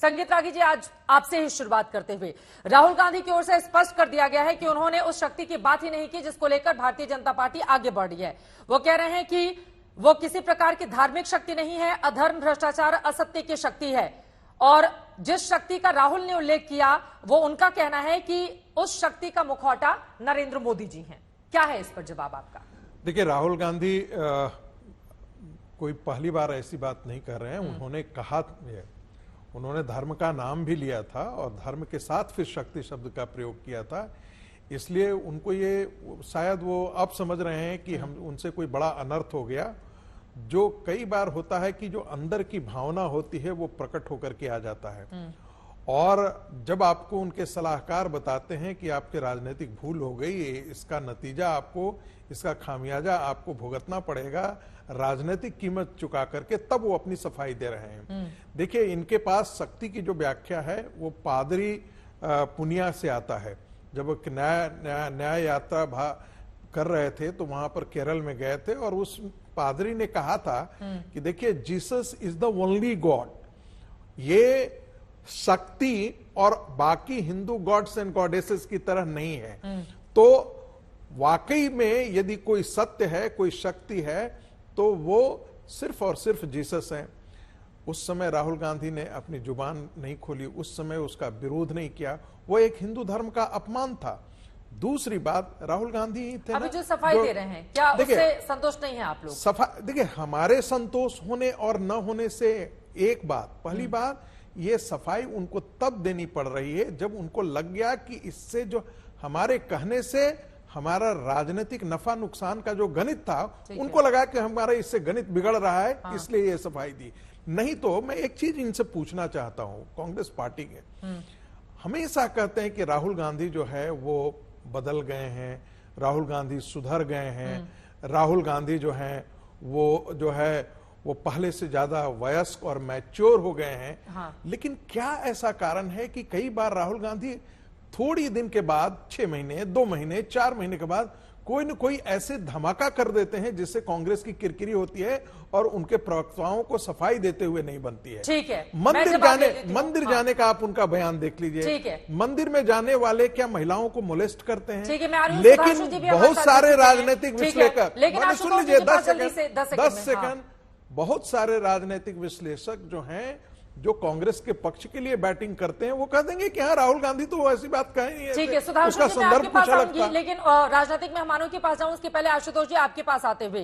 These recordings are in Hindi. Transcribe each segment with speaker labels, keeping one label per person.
Speaker 1: संगीत रागी जी, आज आपसे ही शुरुआत करते हुए राहुल गांधी की ओर से स्पष्ट कर दिया गया है कि उन्होंने उस शक्ति की बात ही नहीं की जिसको लेकर भारतीय जनता पार्टी आगे बढ़ रही है। वो कह रहे हैं कि वो किसी प्रकार की धार्मिक शक्ति नहीं है, अधर्म, भ्रष्टाचार, असत्य की शक्ति है। और जिस शक्ति का राहुल ने उल्लेख किया, वो उनका कहना है कि उस शक्ति का मुखौटा नरेंद्र मोदी जी हैं। क्या है इस पर जवाब आपका?
Speaker 2: देखिए, राहुल गांधी कोई पहली बार ऐसी बात नहीं कर रहे हैं। उन्होंने कहा, उन्होंने धर्म का नाम भी लिया था और धर्म के साथ फिर शक्ति शब्द का प्रयोग किया था। इसलिए उनको ये शायद वो अब समझ रहे हैं कि हम उनसे कोई बड़ा अनर्थ हो गया। जो कई बार होता है कि जो अंदर की भावना होती है वो प्रकट होकर के आ जाता है, और जब आपको उनके सलाहकार बताते हैं कि आपके राजनीतिक भूल हो गई, इसका नतीजा आपको, इसका खामियाजा आपको भुगतना पड़ेगा राजनीतिक कीमत चुका करके, तब वो अपनी सफाई दे रहे हैं। देखिए, इनके पास शक्ति की जो व्याख्या है वो पादरी पुनिया से आता है। जब वो न्याय यात्रा कर रहे थे तो वहां पर केरल में गए थे और उस पादरी ने कहा था कि देखिए, Jesus is the only God. ये शक्ति और बाकी हिंदू गॉड्स एंड गॉडेसेस की तरह नहीं है। तो वाकई में यदि कोई सत्य है, कोई शक्ति है, तो वो सिर्फ और सिर्फ जीसस है। उस समय राहुल गांधी ने अपनी जुबान नहीं खोली, उस समय उसका विरोध नहीं किया। वो एक हिंदू धर्म का अपमान था। दूसरी बात, राहुल गांधी थे
Speaker 1: अभी जो सफाई दे रहे हैं, क्या उससे संतुष्ट नहीं है आप लोग?
Speaker 2: देखिए, हमारे संतोष होने और न होने से एक बात, पहली बात, ये सफाई उनको तब देनी पड़ रही है जब उनको लग गया कि इससे जो हमारे कहने से हमारा राजनीतिक नफा नुकसान का जो गणित था, उनको लगा कि हमारा इससे गणित बिगड़ रहा है, इसलिए ये सफाई दी। नहीं तो मैं एक चीज इनसे पूछना चाहता हूं, कांग्रेस पार्टी के हमेशा कहते हैं कि राहुल गांधी जो है वो बदल गए हैं, राहुल गांधी सुधर गए हैं, राहुल गांधी जो है वो पहले से ज्यादा वयस्क और मैच्योर हो गए हैं। लेकिन क्या ऐसा कारण है कि कई बार राहुल गांधी थोड़ी दिन के बाद, 6 महीने, 2 महीने, 4 महीने के बाद कोई न कोई ऐसे धमाका कर देते हैं जिससे कांग्रेस की किरकिरी होती है और उनके प्रवक्ताओं को सफाई देते हुए नहीं बनती है।
Speaker 1: ठीक है,
Speaker 2: मंदिर जाने का आप उनका बयान देख लीजिए। मंदिर में जाने वाले क्या महिलाओं को मोलेस्ट करते हैं? लेकिन बहुत सारे राजनीतिक विश्लेषक, सुन लीजिए 10 सेकंड, बहुत सारे राजनीतिक विश्लेषक जो हैं, जो कांग्रेस के पक्ष के लिए बैटिंग करते हैं, वो कह देंगे कि हाँ, राहुल गांधी तो ऐसी बात कहे नहीं है।
Speaker 1: ठीक है, सुधांशु जी, मैं आपके पास आऊंगी, लेकिन राजनीतिक मेहमानों के पास जाऊं उसके पहले आशुतोष जी आपके पास आते हुए,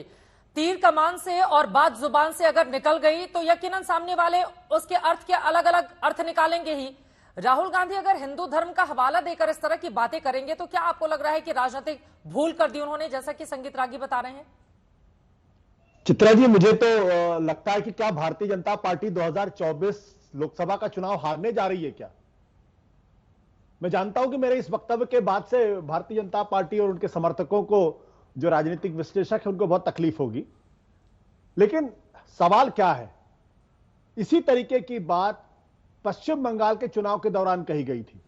Speaker 1: तीर कमान से और बात जुबान से अगर निकल गई तो यकीनन सामने वाले उसके अर्थ के अलग अलग अर्थ निकालेंगे ही। राहुल गांधी अगर हिंदू धर्म का हवाला देकर इस तरह की बातें करेंगे तो क्या आपको लग रहा है कि राजनीतिक भूल कर दी उन्होंने, जैसा कि संगीत रागी बता रहे हैं?
Speaker 3: चित्रा जी, मुझे तो लगता है कि क्या भारतीय जनता पार्टी 2024 लोकसभा का चुनाव हारने जा रही है क्या? मैं जानता हूं कि मेरे इस वक्तव्य के बाद से भारतीय जनता पार्टी और उनके समर्थकों को, जो राजनीतिक विश्लेषक है, उनको बहुत तकलीफ होगी। लेकिन सवाल क्या है, इसी तरीके की बात पश्चिम बंगाल के चुनाव के दौरान कही गई थी।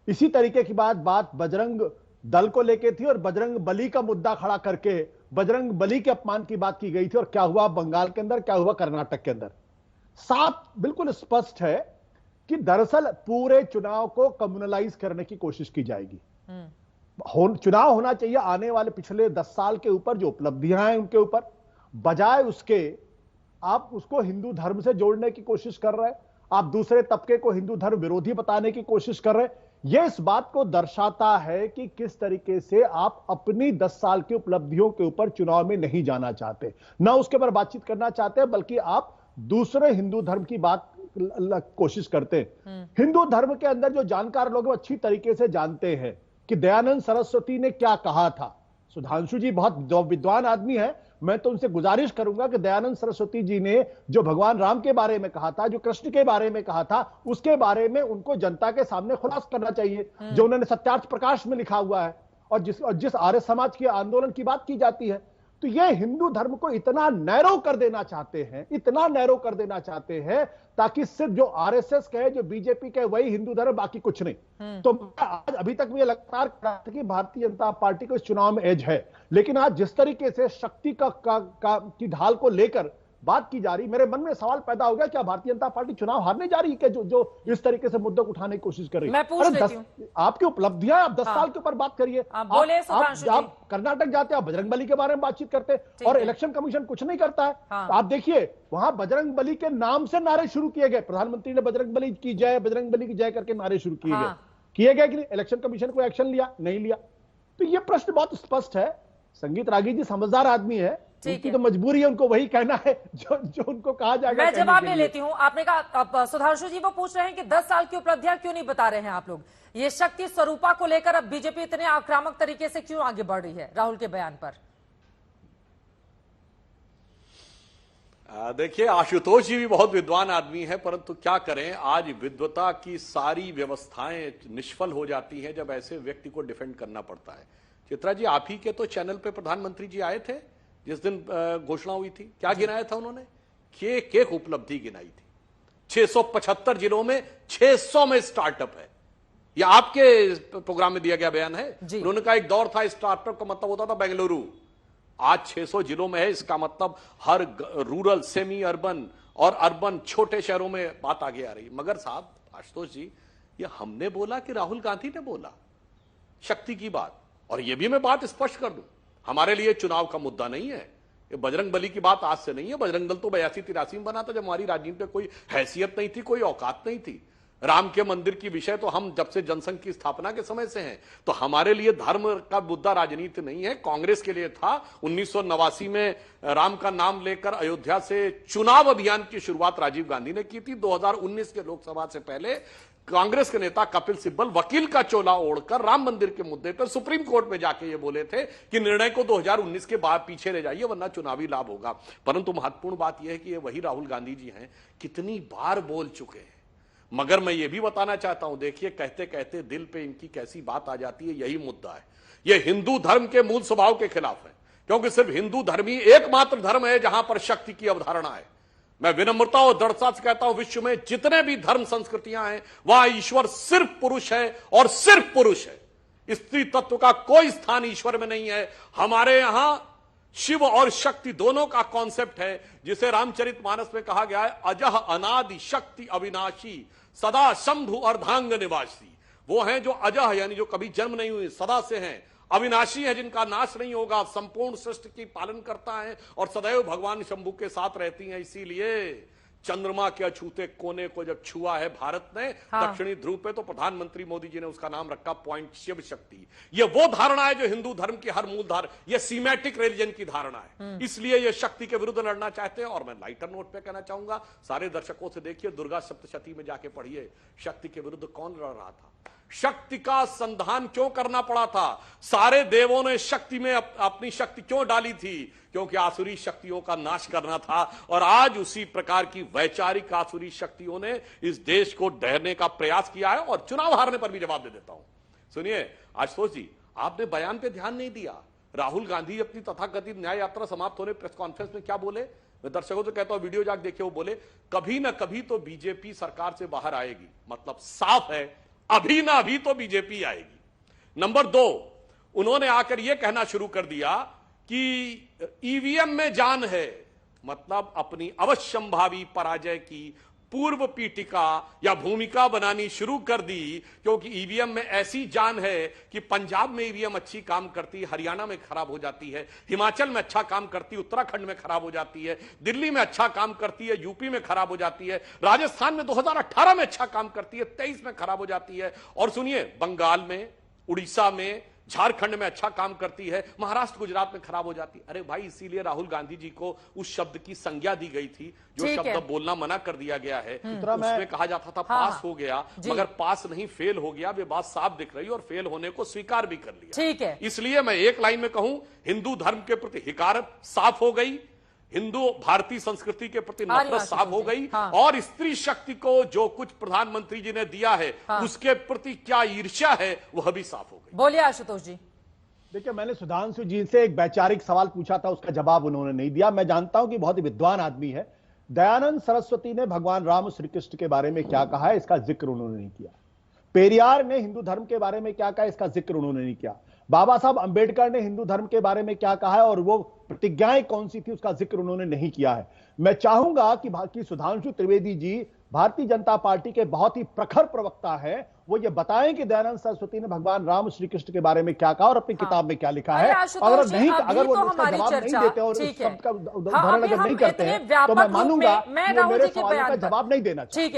Speaker 3: इसी तरीके की बात बजरंग दल को लेकर थी और बजरंग बली का मुद्दा खड़ा करके बजरंग बली के अपमान की बात की गई थी। और क्या हुआ बंगाल के अंदर, क्या हुआ कर्नाटक के अंदर? साफ बिल्कुल स्पष्ट है कि दरअसल पूरे चुनाव को कम्युनलाइज करने की कोशिश की जाएगी। चुनाव होना चाहिए आने वाले पिछले 10 साल के ऊपर जो उपलब्धियां हैं उनके ऊपर, बजाय उसके आप उसको हिंदू धर्म से जोड़ने की कोशिश कर रहे हैं, आप दूसरे तबके को हिंदू धर्म विरोधी बताने की कोशिश कर रहे हैं। यह इस बात को दर्शाता है कि किस तरीके से आप अपनी 10 साल की उपलब्धियों के ऊपर चुनाव में नहीं जाना चाहते, ना उसके ऊपर बातचीत करना चाहते, बल्कि आप दूसरे हिंदू धर्म की बात कोशिश करते हैं। हिंदू धर्म के अंदर जो जानकार लोग अच्छी तरीके से जानते हैं कि दयानंद सरस्वती ने क्या कहा था। सुधांशु जी बहुत विद्वान आदमी है, मैं तो उनसे गुजारिश करूंगा कि दयानंद सरस्वती जी ने जो भगवान राम के बारे में कहा था, जो कृष्ण के बारे में कहा था, उसके बारे में उनको जनता के सामने खुलासा करना चाहिए, जो उन्होंने सत्यार्थ प्रकाश में लिखा हुआ है और जिस आर्य समाज के आंदोलन की बात की जाती है। तो ये हिंदू धर्म को इतना नैरो कर देना चाहते हैं, इतना नैरो कर देना चाहते हैं ताकि सिर्फ जो आरएसएस कहे, जो बीजेपी कहे, वही हिंदू धर्म, बाकी कुछ नहीं। तो आज अभी तक मुझे लगातार कहा था कि भारतीय जनता पार्टी को इस चुनाव में एज है, लेकिन आज जिस तरीके से शक्ति की ढाल को लेकर बात की जा रही, मेरे मन में सवाल पैदा हो गया, क्या भारतीय जनता पार्टी चुनाव हारने जा रही है? जो जो इस तरीके से मुद्दों को उठाने की कोशिश कर रही है।
Speaker 1: मैं पूछ लेती हूं।
Speaker 3: आपकी उपलब्धियां, आप 10 साल के ऊपर बात करिए।
Speaker 1: बोले सुधांशु जी।
Speaker 3: आप कर्नाटक जाते हैं, आप बजरंग बली के बारे में बातचीत करते हैं और इलेक्शन कमीशन कुछ नहीं करता है। तो आप देखिए, वहां बजरंग बली के नाम से नारे शुरू किए गए, प्रधानमंत्री ने बजरंग बली की जय, बजरंग बली की जय करके नारे शुरू किए गए कि नहीं? इलेक्शन कमीशन को एक्शन लिया? नहीं लिया। तो ये प्रश्न बहुत स्पष्ट है। संगीत रागी जी समझदार आदमी है, उनकी तो मजबूरी है, उनको वही कहना है जो उनको कहा जाएगा।
Speaker 1: मैं जवाब ले लेती हूं। आपने कहा, सुधांशु जी वो पूछ रहे हैं कि 10 साल की उपलब्धियां क्यों नहीं बता रहे हैं आप लोग? ये शक्ति स्वरूपा को लेकर अब बीजेपी इतने आक्रामक तरीके से क्यों आगे बढ़ रही है राहुल के बयान पर?
Speaker 4: देखिए, आशुतोष जी भी बहुत विद्वान आदमी है, परंतु क्या करें, आज विद्वता की सारी व्यवस्थाएं निष्फल हो जाती हैं जब ऐसे व्यक्ति को डिफेंड करना पड़ता है। चित्रा जी, आप ही के तो चैनल पे प्रधानमंत्री जी आए थे जिस दिन घोषणा हुई थी, क्या गिनाया था उन्होंने? एक उपलब्धि गिनाई थी। 675 जिलों में 600 में स्टार्टअप है। यह आपके प्रोग्राम में दिया गया बयान है। उन्होंने कहा एक दौर था स्टार्टअप का मतलब होता था बेंगलुरु, आज 600 जिलों में है। इसका मतलब हर रूरल, सेमी अर्बन और अर्बन छोटे शहरों में बात आगे आ रही। मगर साहब आशुतोष जी, ये हमने बोला कि राहुल गांधी ने बोला शक्ति की बात? और यह भी मैं बात स्पष्ट कर दूं, हमारे लिए चुनाव का मुद्दा नहीं है। ये बजरंग बली की बात आज से नहीं है। बजरंग दल तो 82-83 में बना था, जब हमारी राजनीति में कोई हैसियत नहीं थी, कोई औकात नहीं थी। राम के मंदिर की विषय तो हम जब से जनसंघ की स्थापना के समय से हैं। तो हमारे लिए धर्म का मुद्दा राजनीति नहीं है। कांग्रेस के लिए था। 1989 में राम का नाम लेकर अयोध्या से चुनाव अभियान की शुरुआत राजीव गांधी ने की थी। 2019 के लोकसभा से पहले कांग्रेस के नेता कपिल सिब्बल वकील का चोला ओढ़कर राम मंदिर के मुद्दे पर सुप्रीम कोर्ट में जाके ये बोले थे कि निर्णय को 2019 के बाद पीछे ले जाइए वरना चुनावी लाभ होगा। परंतु महत्वपूर्ण बात यह है कि ये वही राहुल गांधी जी हैं, कितनी बार बोल चुके हैं। मगर मैं ये भी बताना चाहता हूं, देखिए कहते कहते दिल पे इनकी कैसी बात आ जाती है। यही मुद्दा है, ये हिंदू धर्म के मूल स्वभाव के खिलाफ है, क्योंकि सिर्फ हिंदू धर्म ही एकमात्र धर्म है जहां पर शक्ति की अवधारणा है। मैं विनम्रता और दृढ़ता से कहता हूं, विश्व में जितने भी धर्म संस्कृतियां हैं वहां ईश्वर सिर्फ पुरुष है और सिर्फ पुरुष है। स्त्री तत्व का कोई स्थान ईश्वर में नहीं है। हमारे यहां शिव और शक्ति दोनों का कॉन्सेप्ट है, जिसे रामचरितमानस में कहा गया है, अजह अनादि शक्ति अविनाशी सदा शंभु अर्धांग निवासी। वो हैं जो अजह यानी जो कभी जन्म नहीं हुई, सदा से हैं। अविनाशी है जिनका नाश नहीं होगा, संपूर्ण सृष्टि की पालन करता है और सदैव भगवान शंभु के साथ रहती हैं। इसीलिए चंद्रमा के अछूते कोने को जब छुआ है भारत ने, दक्षिणी ध्रुव पे, तो प्रधानमंत्री मोदी जी ने उसका नाम रखा पॉइंट शिव शक्ति। ये वो धारणा है जो हिंदू धर्म की हर मूल धारणा, ये सीमेटिक रिलीजन की धारणा है। इसलिए ये शक्ति के विरुद्ध लड़ना चाहते हैं। और मैं लाइटर नोट पे कहना चाहूंगा सारे दर्शकों से, देखिए दुर्गा सप्तशती में जाके पढ़िए शक्ति के विरुद्ध कौन लड़ रहा था, शक्ति का संधान क्यों करना पड़ा था, सारे देवों ने शक्ति में अपनी शक्ति क्यों डाली थी, क्योंकि आसुरी शक्तियों का नाश करना था। और आज उसी प्रकार की वैचारिक आसुरी शक्तियों ने इस देश को डहरने का प्रयास किया है। और चुनाव हारने पर भी जवाब दे देता हूं। सुनिए आशुतोष जी, आपने बयान पे ध्यान नहीं दिया। राहुल गांधी अपनी तथाकथित न्याय यात्रा समाप्त होने प्रेस कॉन्फ्रेंस में क्या बोले? मैं दर्शकों से कहता हूं वीडियो जाके देखिए। वो बोले कभी ना कभी तो बीजेपी सरकार से बाहर आएगी। मतलब साफ है, अभी ना अभी तो बीजेपी आएगी। नंबर 2, उन्होंने आकर यह कहना शुरू कर दिया कि ईवीएम में जान है। मतलब अपनी अवश्यंभावी पराजय की पूर्व पीठिका या भूमिका बनानी शुरू कर दी, क्योंकि ईवीएम में ऐसी जान है कि पंजाब में ईवीएम अच्छी काम करती है, हरियाणा में खराब हो जाती है, हिमाचल में अच्छा काम करती है, उत्तराखंड में खराब हो जाती है, दिल्ली में अच्छा काम करती है, यूपी में खराब हो जाती है, राजस्थान में 2018 में अच्छा काम करती है, 23 में खराब हो जाती है, और सुनिए बंगाल में, उड़ीसा में, झारखंड में अच्छा काम करती है, महाराष्ट्र गुजरात में खराब हो जाती है। अरे भाई, इसीलिए राहुल गांधी जी को उस शब्द की संज्ञा दी गई थी जो शब्द बोलना मना कर दिया गया है। उसमें कहा जाता था पास हो गया, मगर पास नहीं फेल हो गया। वे बात साफ दिख रही और फेल होने को स्वीकार भी कर लिया।
Speaker 1: ठीक है,
Speaker 4: इसलिए मैं एक लाइन में कहूं, हिंदू धर्म के प्रति हिकारत साफ हो गई, हिंदू भारतीय संस्कृति के प्रति नफरत साफ हो गई। और स्त्री शक्ति को जो कुछ प्रधानमंत्री जी ने दिया है उसके प्रति क्या ईर्ष्या है वह भी साफ हो गई।
Speaker 1: बोलिए आशुतोष जी।
Speaker 3: देखिए, मैंने सुधांशु जी से एक वैचारिक सवाल पूछा था, उसका जवाब उन्होंने नहीं दिया। मैं जानता हूं कि बहुत ही विद्वान आदमी है। दयानंद सरस्वती ने भगवान राम श्री कृष्ण के बारे में क्या कहा है, इसका जिक्र उन्होंने नहीं किया। पेरियार ने हिंदू धर्म के बारे में क्या कहा, इसका जिक्र उन्होंने नहीं किया। बाबा साहब अंबेडकर ने हिंदू धर्म के बारे में क्या कहा है और वो प्रतिज्ञाएं कौन सी थी उसका जिक्र उन्होंने नहीं किया है। मैं चाहूंगा कि सुधांशु त्रिवेदी जी भारतीय जनता पार्टी के बहुत ही प्रखर प्रवक्ता है, वो ये बताएं कि दयानंद सरस्वती ने भगवान राम श्री कृष्ण के बारे में क्या कहा और अपनी किताब में क्या लिखा है।
Speaker 1: अगर नहीं, अगर
Speaker 3: वो इसका जवाब नहीं देते और इस शब्द का उदाहरण अगर नहीं करते हैं तो मैं मानूंगा कि वो मेरे सवालों का जवाब नहीं देना चाहिए।